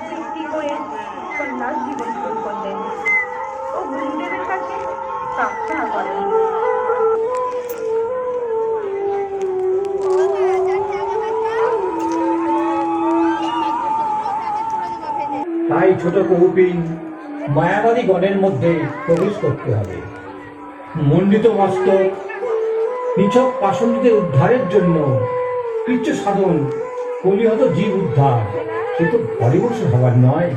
বৃত্তি করে সন্ন্যাস জীবন শুরু করলেন ও গুরুদেবের কাছে প্রার্থনা করেন। তাই ছোট কৌপিন মায়াবাদী গণের মধ্যে প্রবেশ করতে হবে। মণ্ডিত মস্তক নিছক পাষণ্ডদের উদ্ধারের জন্য কৃচ্ছ সাধন কলিহত জীব উদ্ধার, সে তো বলিবর্ষ হবার নয়।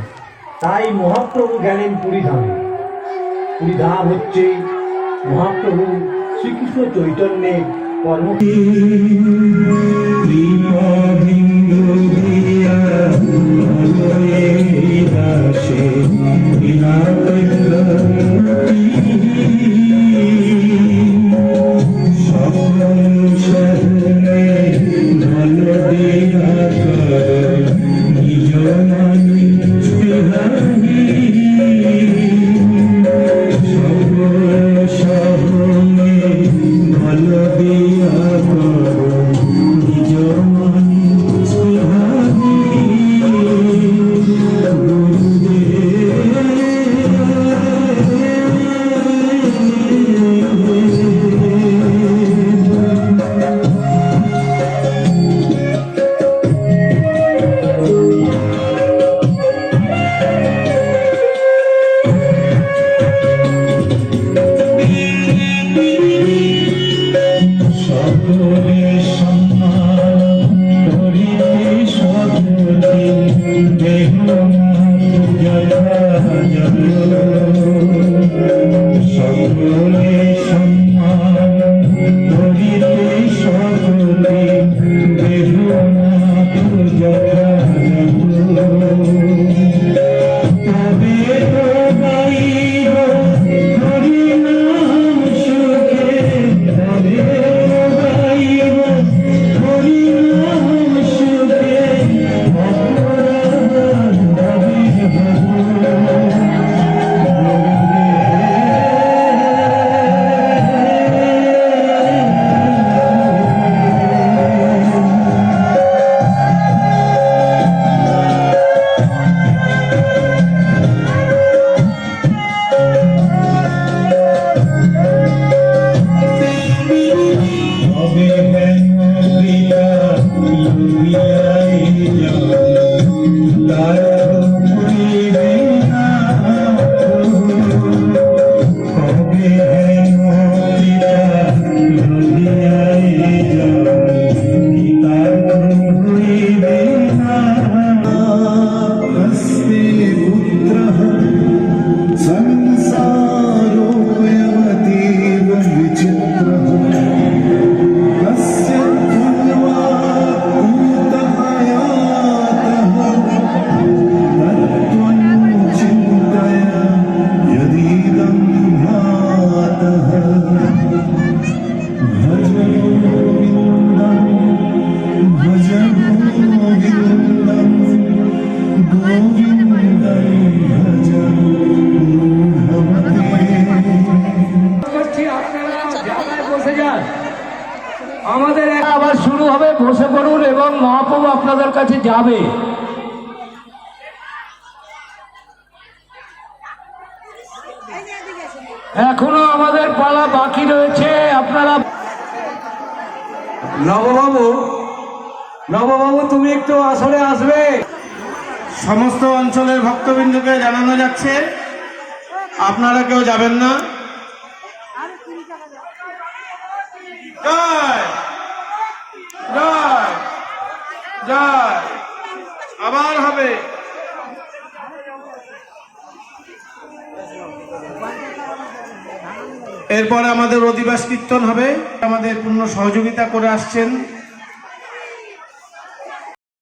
তাই মহাপ্রভু গেলেন পুরীধামে। পুরীধাম হচ্ছে মহাপ্রভু শ্রীকৃষ্ণ চৈতন্যের কর্ম। আমাদের আবার শুরু হবে, বসে পড়ুন এবং মহাপ্রভু আপনাদের কাছে যাবে। এখনো আমাদের পালা বাকি রয়েছে। আপনারা নববাবু তুমি একটু আসলে আসবে। সমস্ত অঞ্চলের ভক্তবৃন্দকে জানানো যাচ্ছে আপনারা কেউ যাবেন না। জয় জয় জয়, আবার হবে। এরপরে আমাদের অধিবাস কীর্তন হবে। আমাদের পূর্ণ সহযোগিতা করে আসছেন